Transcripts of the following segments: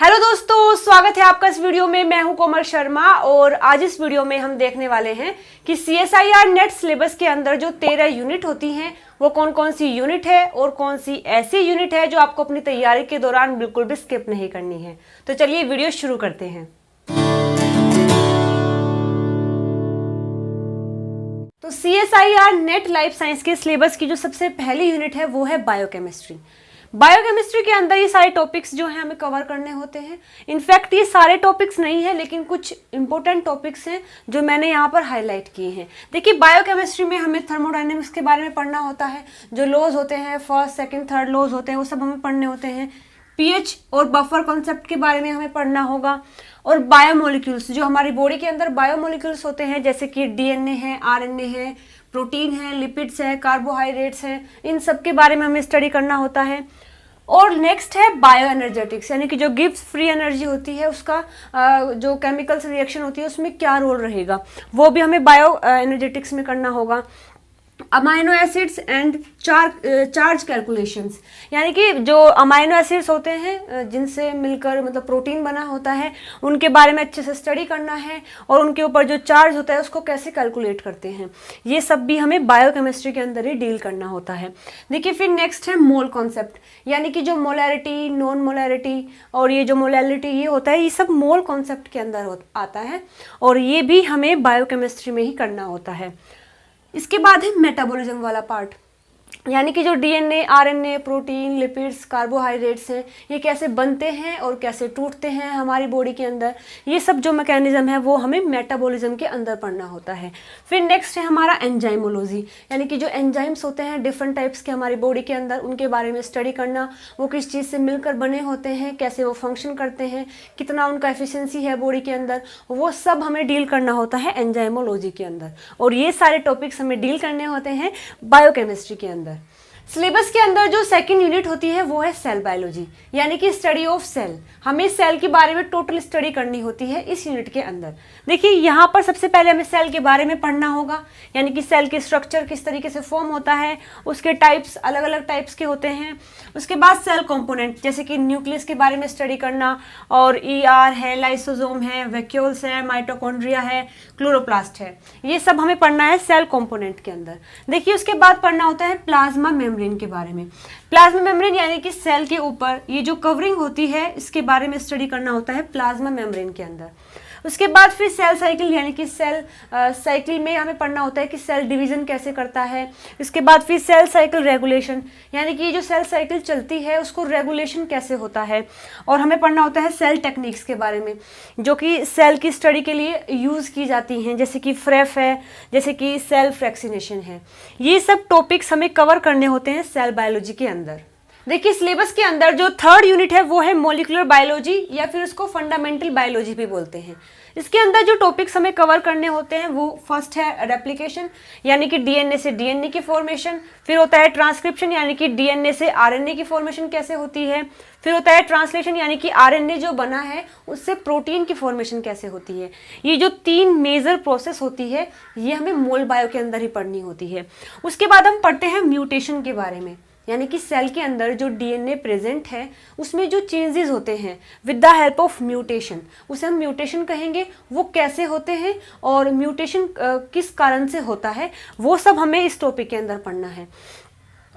Hello दोस्तों, स्वागत है आपका इस वीडियो में। मैं हूं कोमल शर्मा और आज इस वीडियो में हम देखने वाले हैं कि CSIR नेट सिलेबस के अंदर जो 13 यूनिट होती हैं वो कौन कौन सी यूनिट है और कौन सी ऐसी यूनिट है जो आपको अपनी तैयारी के दौरान बिल्कुल भी स्किप नहीं करनी है। तो चलिए वीडियो शुरू करते हैं। तो CSIR नेट लाइफ साइंस के सिलेबस की जो सबसे पहली यूनिट है वो है बायोकेमिस्ट्री। बायोकेमिस्ट्री के अंदर ये सारे टॉपिक्स जो हैं हमें कवर करने होते हैं। इनफैक्ट ये सारे टॉपिक्स नहीं है, लेकिन कुछ इंपॉर्टेंट टॉपिक्स हैं जो मैंने यहाँ पर हाईलाइट किए हैं। देखिए, बायोकेमिस्ट्री में हमें थर्मोडायनेमिक्स के बारे में पढ़ना होता है। जो लॉज होते हैं, फर्स्ट सेकंड थर्ड लॉज होते हैं, वो सब हमें पढ़ने होते हैं। पीएच और बफर कॉन्सेप्ट के बारे में हमें पढ़ना होगा। और बायोमोलिक्यूल्स, जो हमारी बॉडी के अंदर बायोमोलिक्यूल्स होते हैं, जैसे कि DNA है, RNA है, प्रोटीन है, लिपिड्स है, कार्बोहाइड्रेट्स हैं, इन सब के बारे में हमें स्टडी करना होता है। और नेक्स्ट है बायो एनर्जेटिक्स, यानी कि जो गिव्स फ्री एनर्जी होती है उसका जो केमिकल्स रिएक्शन होती है उसमें क्या रोल रहेगा, वो भी हमें बायो एनर्जेटिक्स में करना होगा। Amino acids and charge calculations, यानी कि जो अमाइनो एसिड्स होते हैं जिनसे मिलकर मतलब प्रोटीन बना होता है, उनके बारे में अच्छे से स्टडी करना है और उनके ऊपर जो चार्ज होता है उसको कैसे कैलकुलेट करते हैं, ये सब भी हमें बायोकेमिस्ट्री के अंदर ही डील करना होता है। देखिए, फिर नेक्स्ट है मोल कॉन्सेप्ट, यानी कि जो मोलैरिटी, नॉन मोलैरिटी और ये जो मोलैलिटी ये होता है, ये सब मोल कॉन्सेप्ट के अंदर आता है और ये भी हमें बायोकेमिस्ट्री में ही करना होता है। इसके बाद है मेटाबॉलिज्म वाला पार्ट, यानी कि जो DNA, RNA, protein, lipids, carbohydrates हैं, ये कैसे बनते हैं और कैसे टूटते हैं हमारी बॉडी के अंदर, ये सब जो मैकेनिज्म है वो हमें मेटाबॉलिज्म के अंदर पढ़ना होता है। फिर नेक्स्ट है हमारा एंजाइमोलॉजी, यानी कि जो एंजाइम्स होते हैं डिफरेंट टाइप्स के हमारी बॉडी के अंदर, उनके बारे में स्टडी करना, वो किस चीज़ से मिलकर बने होते हैं, कैसे वो फंक्शन करते हैं, कितना उनका एफिशिएंसी है बॉडी के अंदर, वो सब हमें डील करना होता है एंजाइमोलॉजी के अंदर। और ये सारे टॉपिक्स हमें डील करने होते हैं बायोकेमिस्ट्री के अंदर। सिलेबस के अंदर जो सेकंड यूनिट होती है वो है सेल बायोलॉजी, यानी कि स्टडी ऑफ सेल। हमें सेल के बारे में टोटल स्टडी करनी होती है इस यूनिट के अंदर। देखिए, यहाँ पर सबसे पहले हमें सेल के बारे में पढ़ना होगा, यानी कि सेल के स्ट्रक्चर किस तरीके से फॉर्म होता है, उसके टाइप्स अलग अलग टाइप्स के होते हैं। उसके बाद सेल कंपोनेंट, जैसे कि न्यूक्लियस के बारे में स्टडी करना, और ER है, लाइसोसोम है, वैक्यूल्स है, माइटोकॉन्ड्रिया है, क्लोरोप्लास्ट है, ये सब हमें पढ़ना है सेल कंपोनेंट के अंदर। देखिए, उसके बाद पढ़ना होता है प्लाज्मा मेम्ब्रेन के बारे में। प्लाज्मा मेम्ब्रेन यानी कि सेल के ऊपर ये जो कवरिंग होती है, इसके बारे में स्टडी करना होता है प्लाज्मा मेम्ब्रेन के अंदर। उसके बाद फिर सेल साइकिल, यानी कि सेल साइकिल में हमें पढ़ना होता है कि सेल डिवीजन कैसे करता है। इसके बाद फिर सेल साइकिल रेगुलेशन, यानी कि जो सेल साइकिल चलती है उसको रेगुलेशन कैसे होता है। और हमें पढ़ना होता है सेल टेक्निक्स के बारे में, जो कि सेल की स्टडी के लिए यूज़ की जाती हैं, जैसे कि फ्रेफ है, जैसे कि सेल फ्रैक्सिनेशन है। ये सब टॉपिक्स हमें कवर करने होते हैं सेल बायोलॉजी के अंदर। देखिए, सिलेबस के अंदर जो थर्ड यूनिट है वो है मॉलिक्यूलर बायोलॉजी, या फिर उसको फंडामेंटल बायोलॉजी भी बोलते हैं। इसके अंदर जो टॉपिक्स हमें कवर करने होते हैं वो फर्स्ट है रेप्लिकेशन, यानी कि DNA से DNA की फॉर्मेशन। फिर होता है ट्रांसक्रिप्शन, यानी कि DNA से RNA की फॉर्मेशन कैसे होती है। फिर होता है ट्रांसलेशन, यानी कि RNA जो बना है उससे प्रोटीन की फॉर्मेशन कैसे होती है। ये जो 3 मेजर प्रोसेस होती है ये हमें मोल बायो के अंदर ही पढ़नी होती है। उसके बाद हम पढ़ते हैं म्यूटेशन के बारे में, यानी कि सेल के अंदर जो DNA प्रेजेंट है उसमें जो चेंजेस होते हैं with the help of mutation, उसे हम म्यूटेशन कहेंगे। वो कैसे होते हैं और म्यूटेशन किस कारण से होता है, वो सब हमें इस टॉपिक के अंदर पढ़ना है।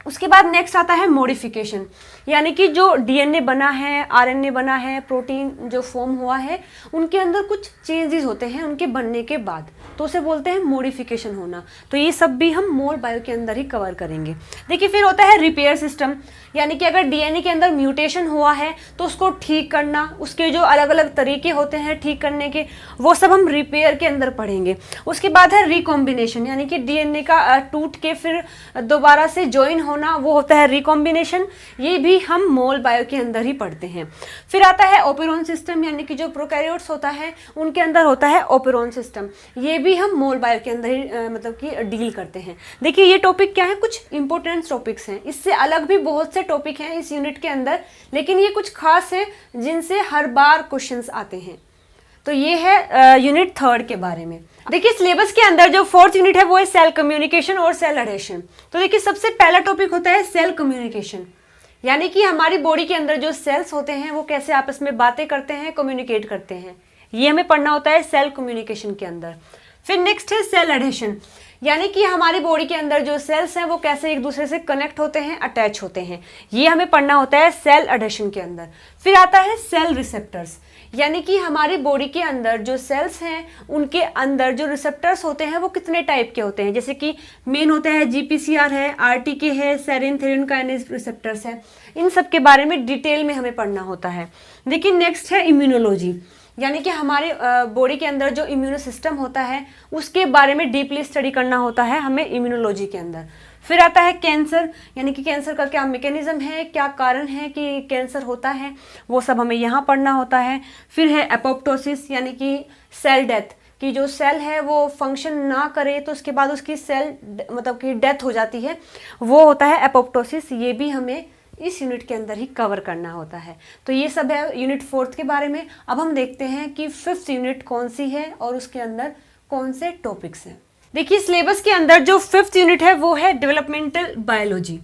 उसके बाद नेक्स्ट आता है मॉडिफिकेशन, यानी कि जो DNA बना है, RNA बना है, प्रोटीन जो फॉर्म हुआ है, उनके अंदर कुछ चेंजेस होते हैं उनके बनने के बाद, तो उसे बोलते हैं मॉडिफिकेशन होना। तो ये सब भी हम मोल बायो के अंदर ही कवर करेंगे। देखिए, फिर होता है रिपेयर सिस्टम, यानी कि अगर DNA के अंदर म्यूटेशन हुआ है तो उसको ठीक करना, उसके जो अलग अलग तरीके होते हैं ठीक करने के, वो सब हम रिपेयर के अंदर पढ़ेंगे। उसके बाद है रिकॉम्बिनेशन, यानी कि DNA का टूट के फिर दोबारा से ज्वाइन होना, वो होता है रिकॉम्बिनेशन। ये भी हम मोल बायो के अंदर ही पढ़ते हैं। फिर आता है ओपेरॉन सिस्टम, यानी कि जो प्रोकैरियोट्स होता है उनके अंदर होता है ओपेरॉन सिस्टम, ये भी हम मोल बायो के अंदर ही मतलब कि डील करते हैं। देखिए, ये टॉपिक क्या है, कुछ इंपॉर्टेंट टॉपिक्स हैं, इससे अलग भी बहुत से टॉपिक हैं इस यूनिट के अंदर, लेकिन ये कुछ खास हैं जिनसे हर बार क्वेश्चंस आते हैं। तो ये है यूनिट थर्ड के बारे में। देखिए, सिलेबस के अंदर जो फोर्थ यूनिट है वो है सेल कम्युनिकेशन और सेल एडेशन। तो देखिए, सबसे पहला टॉपिक होता है सेल कम्युनिकेशन, यानी कि हमारी बॉडी के अंदर जो सेल्स होते हैं वो कैसे आपस में बातें करते हैं, कम्युनिकेट करते हैं, ये हमें पढ़ना होता है सेल कम्युनिकेशन के अंदर। फिर नेक्स्ट है सेल एडेशन, यानी कि हमारी बॉडी के अंदर जो सेल्स हैं वो कैसे एक दूसरे से कनेक्ट होते हैं, अटैच होते हैं, ये हमें पढ़ना होता है सेल एडेशन के अंदर। फिर आता है सेल रिसेप्टर्स, यानी कि हमारी बॉडी के अंदर जो सेल्स हैं उनके अंदर जो रिसेप्टर्स होते हैं वो कितने टाइप के होते हैं, जैसे कि मेन होता है GPCR है, RTK है, सेरिन थेरिन काइनेज रिसेप्टर्स है, इन सब के बारे में डिटेल में हमें पढ़ना होता है। देखिए नेक्स्ट है इम्यूनोलॉजी, यानी कि हमारे बॉडी के अंदर जो इम्यूनो सिस्टम होता है उसके बारे में डीपली स्टडी करना होता है हमें इम्यूनोलॉजी के अंदर। फिर आता है कैंसर, यानी कि कैंसर का क्या मैकेनिज्म है, क्या कारण है कि कैंसर होता है, वो सब हमें यहाँ पढ़ना होता है। फिर है एपोप्टोसिस, यानी कि सेल डेथ, कि जो सेल है वो फंक्शन ना करे तो उसके बाद उसकी सेल मतलब कि डेथ हो जाती है, वो होता है एपोप्टोसिस, ये भी हमें इस यूनिट के अंदर ही कवर करना होता है। तो ये सब है यूनिट 4 के बारे में। अब हम देखते हैं कि 5th यूनिट कौन सी है और उसके अंदर कौन से टॉपिक्स हैं। देखिए सिलेबस के अंदर जो 5th यूनिट है वो है डेवलपमेंटल बायोलॉजी।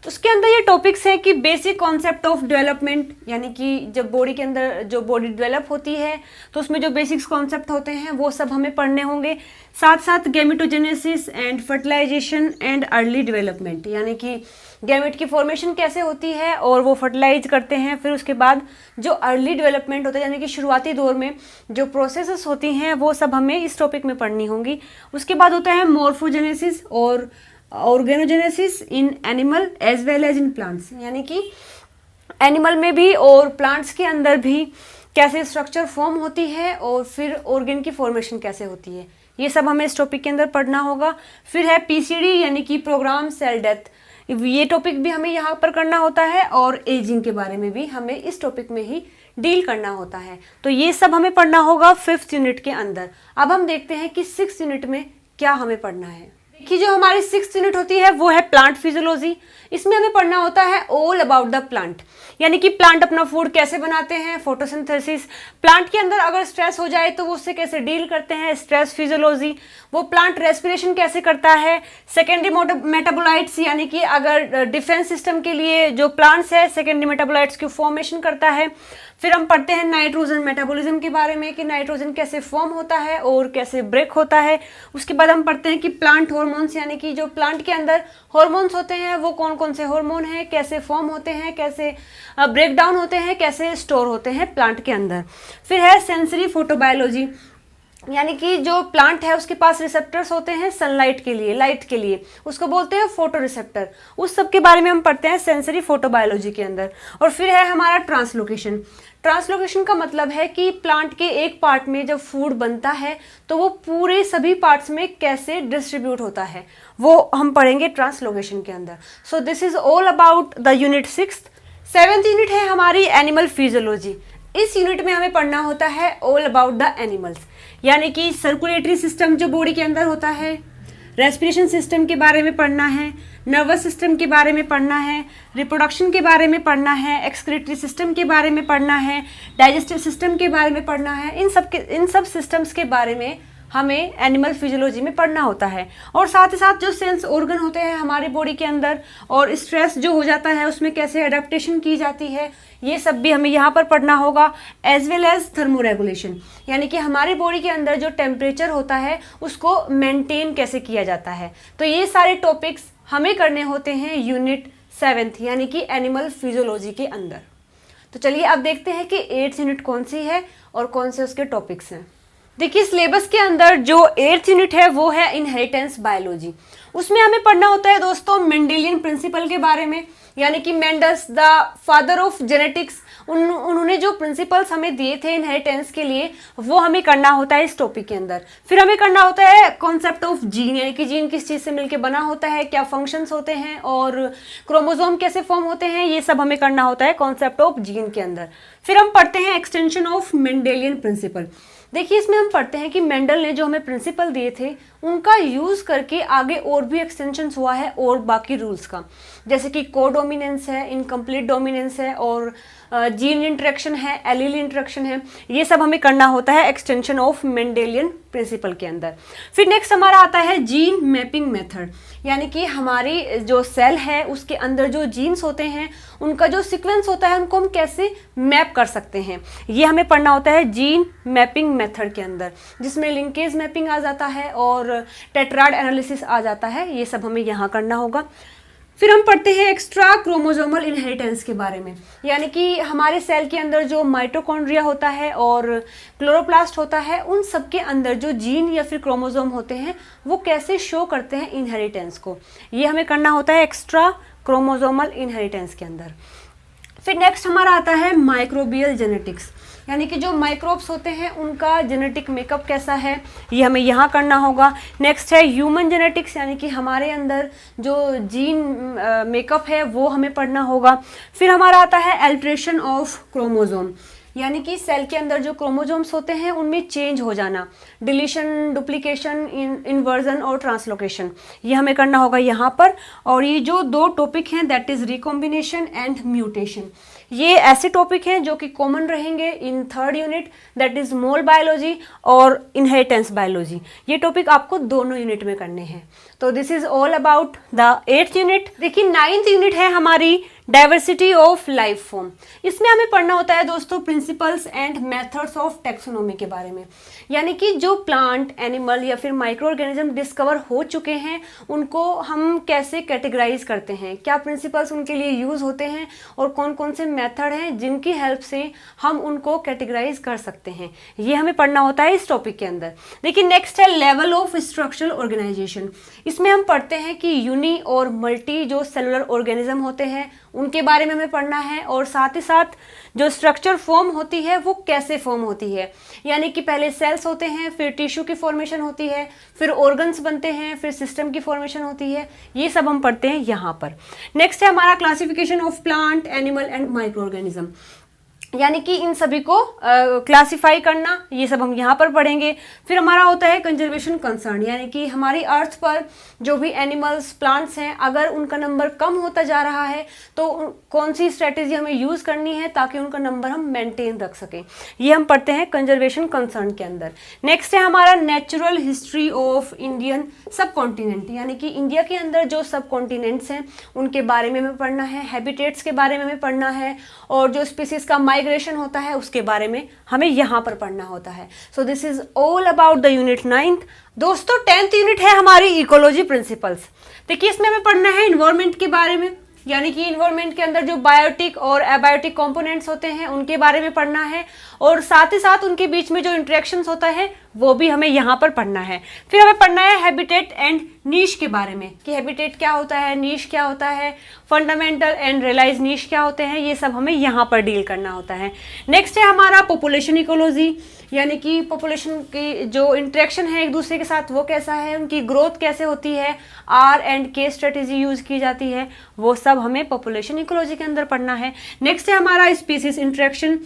उसके अंदर ये टॉपिक्स है कि बेसिक कॉन्सेप्ट ऑफ डेवलपमेंट, यानी कि जब बॉडी के अंदर जो बॉडी डेवलप होती है तो उसमें जो बेसिक्स कॉन्सेप्ट होते हैं वो सब हमें पढ़ने होंगे। साथ साथ gametogenesis and fertilization and early development, यानी कि गैमेट की फॉर्मेशन कैसे होती है और वो फर्टिलाइज करते हैं, फिर उसके बाद जो अर्ली डेवलपमेंट होता है यानी कि शुरुआती दौर में जो प्रोसेसेस होती हैं वो सब हमें इस टॉपिक में पढ़नी होंगी। उसके बाद होता है मॉर्फोजेनेसिस और organogenesis in animal as well as in plants, यानी कि एनिमल में भी और प्लांट्स के अंदर भी कैसे स्ट्रक्चर फॉर्म होती है और फिर ऑर्गेन की फॉर्मेशन कैसे होती है, ये सब हमें इस टॉपिक के अंदर पढ़ना होगा। फिर है PCD, यानी कि प्रोग्राम सेल डेथ, ये टॉपिक भी हमें यहाँ पर करना होता है और एजिंग के बारे में भी हमें इस टॉपिक में ही डील करना होता है। तो ये सब हमें पढ़ना होगा 5th यूनिट के अंदर। अब हम देखते हैं कि 6th यूनिट में क्या हमें पढ़ना है। देखिए जो हमारी 6th यूनिट होती है वो है प्लांट फिजियोलॉजी। इसमें हमें पढ़ना होता है ऑल अबाउट द प्लांट, यानी कि प्लांट अपना फूड कैसे बनाते हैं, फोटोसिंथेसिस, प्लांट के अंदर अगर स्ट्रेस हो जाए तो वो उससे कैसे डील करते हैं, स्ट्रेस फिजियोलॉजी, वो प्लांट रेस्पिरेशन कैसे करता है, सेकेंडरी मेटाबोलाइट्स, यानी कि अगर डिफेंस सिस्टम के लिए जो प्लांट्स है सेकेंडरी मेटाबोलाइट्स की फॉर्मेशन करता है। फिर हम पढ़ते हैं नाइट्रोजन मेटाबॉलिज्म के बारे में कि नाइट्रोजन कैसे फॉर्म होता है और कैसे ब्रेक होता है। उसके बाद हम पढ़ते हैं कि प्लांट हार्मोन्स, यानी कि जो प्लांट के अंदर हार्मोन्स होते हैं वो कौन कौन से हार्मोन हैं, कैसे फॉर्म होते हैं, कैसे ब्रेक डाउन होते हैं, कैसे स्टोर होते हैं प्लांट के अंदर। फिर है सेंसरी फोटोबायोलॉजी, यानी कि जो प्लांट है उसके पास रिसेप्टर्स होते हैं सनलाइट के लिए, लाइट के लिए, उसको बोलते हैं फोटो रिसेप्टर। उस सब के बारे में हम पढ़ते हैं सेंसरी फोटोबायोलॉजी के अंदर। और फिर है हमारा ट्रांसलोकेशन। ट्रांसलोकेशन का मतलब है कि प्लांट के एक पार्ट में जब फूड बनता है तो वो पूरे सभी पार्ट्स में कैसे डिस्ट्रीब्यूट होता है, वो हम पढ़ेंगे ट्रांसलोकेशन के अंदर। So this is all about the unit 6th। 7th unit है हमारी एनिमल फिजियोलॉजी। इस यूनिट में हमें पढ़ना होता है ऑल अबाउट द एनिमल्स, यानी कि सर्कुलेटरी सिस्टम जो बॉडी के अंदर होता है, रेस्पिरेशन सिस्टम के बारे में पढ़ना है, नर्वस सिस्टम के बारे में पढ़ना है, रिप्रोडक्शन के बारे में पढ़ना है, एक्सक्रीटरी सिस्टम के बारे में पढ़ना है, डाइजेस्टिव सिस्टम के बारे में पढ़ना है। इन सब सिस्टम्स के बारे में हमें एनिमल फिजियोलॉजी में पढ़ना होता है। और साथ ही साथ जो सेंस ऑर्गन होते हैं हमारी बॉडी के अंदर और स्ट्रेस जो हो जाता है उसमें कैसे अडेप्टेशन की जाती है, ये सब भी हमें यहाँ पर पढ़ना होगा। एज वेल एज थर्मोरेगुलेशन, यानी कि हमारी बॉडी के अंदर जो टेम्परेचर होता है उसको मेंटेन कैसे किया जाता है। तो ये सारे टॉपिक्स हमें करने होते हैं यूनिट 7th यानी कि एनिमल फिजियोलॉजी के अंदर। तो चलिए अब देखते हैं कि 8th यूनिट कौन सी है और कौन से उसके टॉपिक्स हैं। देखिए सिलेबस के अंदर जो 8th यूनिट है वो है इनहेरिटेंस बायोलॉजी। उसमें हमें पढ़ना होता है दोस्तों मेंडेलियन प्रिंसिपल के बारे में, यानी कि Mendel's the father of genetics, उन्होंने जो प्रिंसिपल्स हमें दिए थे इनहेरिटेंस के लिए वो हमें करना होता है इस टॉपिक के अंदर। फिर हमें करना होता है कॉन्सेप्ट ऑफ जीन, यानी कि जीन किस चीज़ से मिलकर बना होता है, क्या फंक्शंस होते हैं और क्रोमोसोम कैसे फॉर्म होते हैं, ये सब हमें करना होता है कॉन्सेप्ट ऑफ जीन के अंदर। फिर हम पढ़ते हैं एक्सटेंशन ऑफ मेंडेलियन प्रिंसिपल। देखिए इसमें हम पढ़ते हैं कि मेंडल ने जो हमें प्रिंसिपल दिए थे उनका यूज़ करके आगे और भी एक्सटेंशंस हुआ है और बाकी रूल्स का, जैसे कि कोडोमिनेंस है, इनकम्प्लीट डोमिनेंस है और जीन इंटरेक्शन है, एलील इंटरेक्शन है, ये सब हमें करना होता है एक्सटेंशन ऑफ मेंडेलियन प्रिंसिपल के अंदर। फिर नेक्स्ट हमारा आता है जीन मैपिंग मेथड, यानी कि हमारी जो सेल है उसके अंदर जो जीन्स होते हैं उनका जो सीक्वेंस होता है उनको हम कैसे मैप कर सकते हैं, ये हमें पढ़ना होता है जीन मैपिंग मेथड के अंदर, जिसमें लिंकेज मैपिंग आ जाता है और टेट्राड एनालिसिस आ जाता है, ये सब हमें यहाँ करना होगा। फिर हम पढ़ते हैं एक्स्ट्रा क्रोमोसोमल इनहेरिटेंस के बारे में, यानी कि हमारे सेल के अंदर जो माइटोकॉन्ड्रिया होता है और क्लोरोप्लास्ट होता है उन सब के अंदर जो जीन या फिर क्रोमोसोम होते हैं वो कैसे शो करते हैं इनहेरिटेंस को, ये हमें करना होता है एक्स्ट्रा क्रोमोसोमल इनहेरिटेंस के अंदर। फिर नेक्स्ट हमारा आता है माइक्रोबियल जेनेटिक्स, यानी कि जो माइक्रोब्स होते हैं उनका जेनेटिक मेकअप कैसा है, ये हमें यहाँ करना होगा। नेक्स्ट है ह्यूमन जेनेटिक्स, यानी कि हमारे अंदर जो जीन मेकअप है वो हमें पढ़ना होगा। फिर हमारा आता है अल्टरेशन ऑफ क्रोमोसोम, यानी कि सेल के अंदर जो क्रोमोसोम्स होते हैं उनमें चेंज हो जाना, डिलीशन, डुप्लीकेशन, इन्वर्जन और ट्रांसलोकेशन, ये हमें करना होगा यहाँ पर। और ये जो दो टॉपिक हैं that is recombination and mutation, ये ऐसे टॉपिक हैं जो कि कॉमन रहेंगे in third unit that is mole biology और इनहेरिटेंस बायोलॉजी, ये टॉपिक आपको दोनों यूनिट में करने हैं। तो this is all about the 8th unit. देखिए 9th यूनिट है हमारी डाइवर्सिटी ऑफ लाइफ फॉर्म, इसमें हमें पढ़ना होता है दोस्तों principles and methods of taxonomy के बारे में, यानी कि जो प्लांट, एनिमल या फिर माइक्रो ऑर्गेनिज्म डिस्कवर हो चुके हैं उनको हम कैसे कैटेगराइज करते हैं, क्या प्रिंसिपल्स उनके लिए यूज होते हैं और कौन कौन से मेथड हैं जिनकी हेल्प से हम उनको कैटेगराइज कर सकते हैं, ये हमें पढ़ना होता है इस टॉपिक के अंदर। देखिए नेक्स्ट है लेवल ऑफ स्ट्रक्चरल ऑर्गेनाइजेशन, इसमें हम पढ़ते हैं कि यूनी और मल्टी जो सेलुलर ऑर्गेनिज्म होते हैं उनके बारे में हमें पढ़ना है, और साथ ही साथ जो स्ट्रक्चर फॉर्म होती है वो कैसे फॉर्म होती है, यानी कि पहले सेल्स होते हैं, फिर टिश्यू की फॉर्मेशन होती है, फिर ऑर्गन्स बनते हैं, फिर सिस्टम की फॉर्मेशन होती है, ये सब हम पढ़ते हैं यहाँ पर। नेक्स्ट है हमारा classification of plant, animal and micro organism, यानी कि इन सभी को क्लासिफाई करना, ये सब हम यहाँ पर पढ़ेंगे। फिर हमारा होता है कंजर्वेशन कंसर्न, यानी कि हमारी अर्थ पर जो भी एनिमल्स, प्लांट्स हैं अगर उनका नंबर कम होता जा रहा है तो कौन सी स्ट्रेटेजी हमें यूज़ करनी है ताकि उनका नंबर हम मेंटेन रख सकें, ये हम पढ़ते हैं कंजर्वेशन कंसर्न के अंदर। नेक्स्ट है हमारा नेचुरल हिस्ट्री ऑफ इंडियन सब कॉन्टिनेंट, यानी कि इंडिया के अंदर जो सब कॉन्टिनेंट्स हैं उनके बारे में हमें पढ़ना है, हैबिटेट्स के बारे में हमें पढ़ना है, और जो स्पीसीज का माइग्रेशन होता है उसके बारे में हमें यहाँ पर पढ़ना होता है। So this is all about the unit 9th। दोस्तों 10th यूनिट है हमारी इकोलॉजी प्रिंसिपल्स। देखिए इसमें हमें पढ़ना है इन्वायरमेंट के बारे में, यानी कि इन्वायरमेंट के अंदर जो बायोटिक और एबायोटिक कंपोनेंट्स होते हैं उनके बारे में पढ़ना है, और साथ ही साथ उनके बीच में जो इंटरेक्शंस होता है वो भी हमें यहाँ पर पढ़ना है। फिर हमें पढ़ना है हैबिटेट एंड नीश के बारे में कि हैबिटेट क्या होता है, नीश क्या होता है, फंडामेंटल एंड रियलाइज नीश क्या होते हैं, ये सब हमें यहाँ पर डील करना होता है। नेक्स्ट है हमारा पॉपुलेशन इकोलॉजी, यानी कि पॉपुलेशन की जो इंटरेक्शन है एक दूसरे के साथ वो कैसा है, उनकी ग्रोथ कैसे होती है, R&K स्ट्रेटेजी यूज की जाती है, वो सब हमें पॉपुलेशन इकोलॉजी के अंदर पढ़ना है। नेक्स्ट है हमारा स्पीसीज इंटरेक्शन,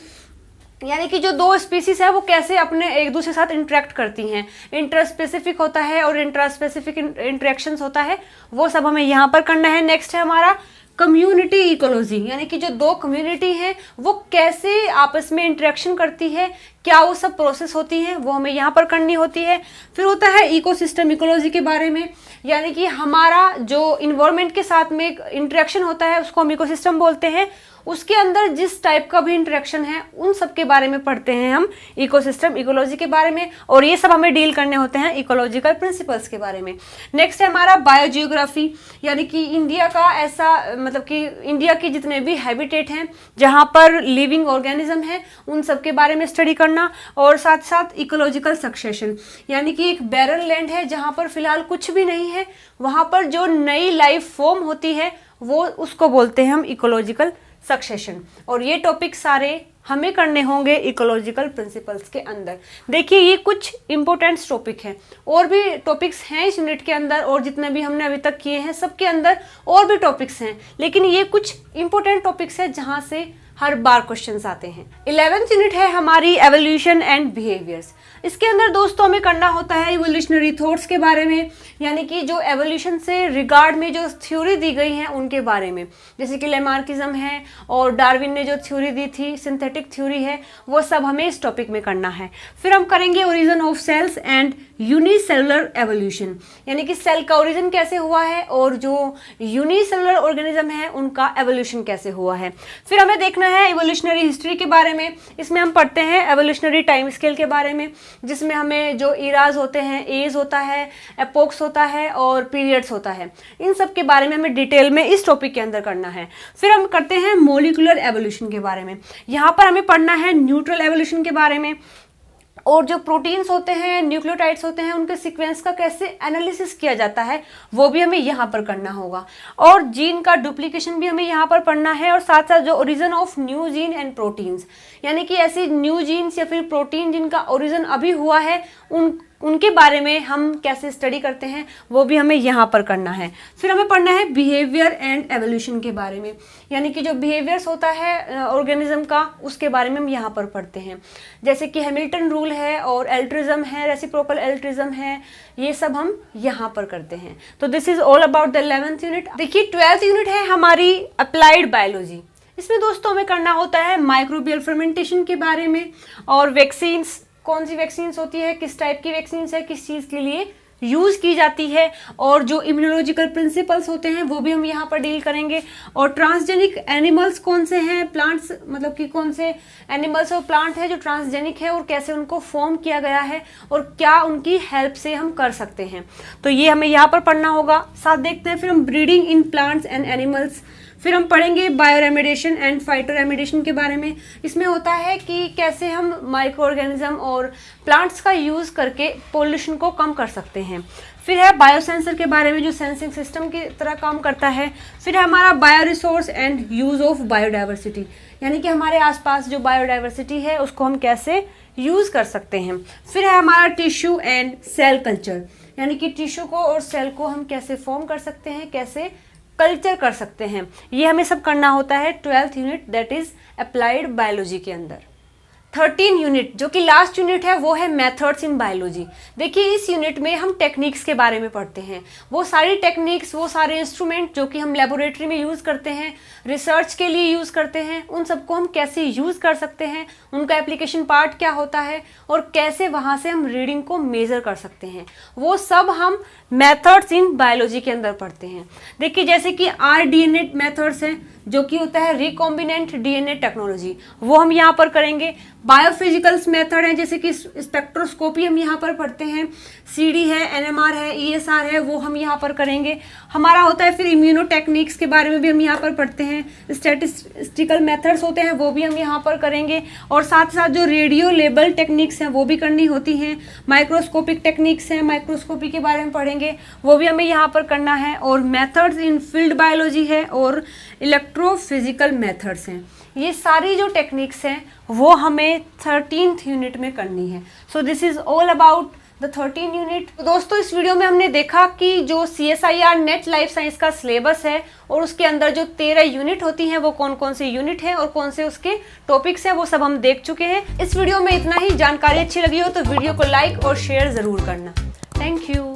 यानी कि जो दो स्पीसीज है वो कैसे अपने एक दूसरे के साथ इंटरेक्ट करती हैं, इंटरस्पेसिफिक होता है और इंट्रास्पेसिफिक इंटरेक्शंस होता है, वो सब हमें यहाँ पर करना है। नेक्स्ट है हमारा कम्युनिटी इकोलॉजी, यानी कि जो दो कम्युनिटी हैं वो कैसे आपस में इंटरेक्शन करती है, क्या वो सब प्रोसेस होती हैं, वो हमें यहाँ पर करनी होती है। फिर होता है इकोसिस्टम इकोलॉजी के बारे में, यानी कि हमारा जो इन्वायरमेंट के साथ में इंटरेक्शन होता है उसको हम इकोसिस्टम बोलते हैं, उसके अंदर जिस टाइप का भी इंटरेक्शन है उन सब के बारे में पढ़ते हैं हम इकोसिस्टम इकोलॉजी के बारे में, और ये सब हमें डील करने होते हैं इकोलॉजिकल प्रिंसिपल्स के बारे में। नेक्स्ट है हमारा बायोजियोग्राफी, यानी कि इंडिया का ऐसा मतलब कि इंडिया के जितने भी हैबिटेट हैं जहाँ पर लिविंग ऑर्गेनिज्म है उन सब के बारे में स्टडी करना, और साथ साथ इकोलॉजिकल सक्सेशन, यानी कि एक बैरन लैंड है जहाँ पर फिलहाल कुछ भी नहीं है, वहाँ पर जो नई लाइफ फॉर्म होती है वो उसको बोलते हैं हम इकोलॉजिकल सक्सेशन, और ये टॉपिक सारे हमें करने होंगे इकोलॉजिकल प्रिंसिपल्स के अंदर। देखिए ये कुछ इंपॉर्टेंट टॉपिक हैं, और भी टॉपिक्स हैं इस यूनिट के अंदर, और जितने भी हमने अभी तक किए हैं सबके अंदर और भी टॉपिक्स हैं, लेकिन ये कुछ इंपॉर्टेंट टॉपिक्स हैं जहाँ से हर बार क्वेश्चंस आते हैं। 11th यूनिट है हमारी एवोल्यूशन एंड बिहेवियर्स। इसके अंदर दोस्तों हमें करना होता है इवोल्यूशनरी थॉट्स के बारे में, यानी कि जो एवोल्यूशन से रिगार्ड में जो थ्योरी दी गई हैं उनके बारे में, जैसे कि लेमार्किज्म है और डार्विन ने जो थ्योरी दी थी, सिंथेटिक थ्योरी है, वो सब हमें इस टॉपिक में करना है। फिर हम करेंगे origin of cells and unicellular evolution, यानी कि सेल का ओरिजिन कैसे हुआ है और जो यूनिसेलुलर ऑर्गेनिज्म है उनका एवोल्यूशन कैसे हुआ है। फिर हमें देखना है इवोल्यूशनरी हिस्ट्री के बारे में। इसमें हम पढ़ते हैं एवोल्यूशनरी टाइम स्केल के बारे में, जिसमें हमें जो इराज होते हैं, एज होता है, एपोक्स होता है और पीरियड्स होता है, इन सब के बारे में हमें डिटेल में इस टॉपिक के अंदर करना है। फिर हम करते हैं मॉलिक्यूलर एवोल्यूशन के बारे में। यहाँ पर हमें पढ़ना है न्यूट्रल एवोल्यूशन के बारे में, और जो प्रोटीन्स होते हैं, न्यूक्लियोटाइड्स होते हैं, उनके सीक्वेंस का कैसे एनालिसिस किया जाता है वो भी हमें यहाँ पर करना होगा। और जीन का डुप्लीकेशन भी हमें यहाँ पर पढ़ना है, और साथ साथ जो origin of new gene and proteins, यानी कि ऐसी न्यू जीन्स या फिर प्रोटीन जिनका ओरिजिन अभी हुआ है उनके बारे में हम कैसे स्टडी करते हैं वो भी हमें यहाँ पर करना है। फिर हमें पढ़ना है बिहेवियर एंड एवोल्यूशन के बारे में, यानी कि जो बिहेवियर्स होता है ऑर्गेनिज्म का उसके बारे में हम यहाँ पर पढ़ते हैं, जैसे कि हैमिल्टन रूल है और एल्ट्रिज्म है, रेसिप्रोकल एल्ट्रिज्म है, ये सब हम यहाँ पर करते हैं। तो this is all about the 11th unit. देखिए 12th यूनिट है हमारी अप्लाइड बायोलॉजी। इसमें दोस्तों हमें करना होता है माइक्रोबियल फर्मेंटेशन के बारे में, और वैक्सीन्स, कौन सी वैक्सीन्स होती है, किस टाइप की वैक्सीन्स है, किस चीज़ के लिए यूज़ की जाती है, और जो इम्यूनोलॉजिकल प्रिंसिपल्स होते हैं वो भी हम यहाँ पर डील करेंगे। और ट्रांसजेनिक एनिमल्स कौन से हैं, प्लांट्स, मतलब कि कौन से एनिमल्स और प्लांट है जो ट्रांसजेनिक है और कैसे उनको फॉर्म किया गया है और क्या उनकी हेल्प से हम कर सकते हैं, तो ये हमें यहाँ पर पढ़ना होगा। साथ देखते हैं फिर हम breeding in plants and animals. फिर हम पढ़ेंगे बायोरेमिडेशन एंड फाइटोरेमिडेशन के बारे में। इसमें होता है कि कैसे हम माइक्रो ऑर्गेनिज्म और प्लांट्स का यूज़ करके पोल्यूशन को कम कर सकते हैं। फिर है बायोसेंसर के बारे में, जो सेंसिंग सिस्टम की तरह काम करता है। फिर है हमारा bio resource and use of biodiversity, यानी कि हमारे आसपास जो बायोडाइवर्सिटी है उसको हम कैसे यूज़ कर सकते हैं। फिर है हमारा टिश्यू एंड सेल कल्चर, यानी कि टिश्यू को और सेल को हम कैसे फॉर्म कर सकते हैं, कैसे कल्चर कर सकते हैं, ये हमें सब करना होता है 12th unit, that is applied biology के अंदर। 13 यूनिट जो कि लास्ट यूनिट है वो है मेथड्स इन बायोलॉजी। देखिए इस यूनिट में हम टेक्निक्स के बारे में पढ़ते हैं, वो सारी टेक्निक्स, वो सारे इंस्ट्रूमेंट जो कि हम लेबोरेटरी में यूज़ करते हैं, रिसर्च के लिए यूज़ करते हैं, उन सबको हम कैसे यूज़ कर सकते हैं, उनका एप्लीकेशन पार्ट क्या होता है और कैसे वहाँ से हम रीडिंग को मेज़र कर सकते हैं, वो सब हम मेथड्स इन बायोलॉजी के अंदर पढ़ते हैं। देखिए जैसे कि RDNA मेथड्स हैं जो कि होता है रिकॉम्बिनेंट DNA टेक्नोलॉजी, वो हम यहाँ पर करेंगे। बायोफिजिकल्स मेथड है जैसे कि स्पेक्ट्रोस्कोपी हम यहाँ पर पढ़ते हैं, CD है, NMR है, ESR है, वो हम यहाँ पर करेंगे। हमारा होता है फिर इम्यूनो टेक्निक्स के बारे में भी हम यहाँ पर पढ़ते हैं, स्टैटिस्टिकल मेथड्स होते हैं वो भी हम यहाँ पर करेंगे, और साथ साथ जो रेडियो लेबल टेक्निक्स हैं वो भी करनी होती हैं। माइक्रोस्कोपिक टेक्निक्स हैं, माइक्रोस्कोपी के बारे में पढ़ेंगे, वो भी हमें यहाँ पर करना है। और मेथड्स इन फील्ड बायोलॉजी है और इलेक्ट्रोफिजिकल मेथड्स हैं, ये सारी जो टेक्निक्स हैं वो हमें 13th यूनिट में करनी है। So this is all about the 13 unit. तो दोस्तों इस वीडियो में हमने देखा कि जो CSIR नेट लाइफ साइंस का सिलेबस है और उसके अंदर जो 13 यूनिट होती हैं वो कौन कौन से यूनिट हैं और कौन से उसके टॉपिक्स हैं वो सब हम देख चुके हैं। इस वीडियो में इतना ही। जानकारी अच्छी लगी हो तो वीडियो को लाइक और शेयर ज़रूर करना। Thank you.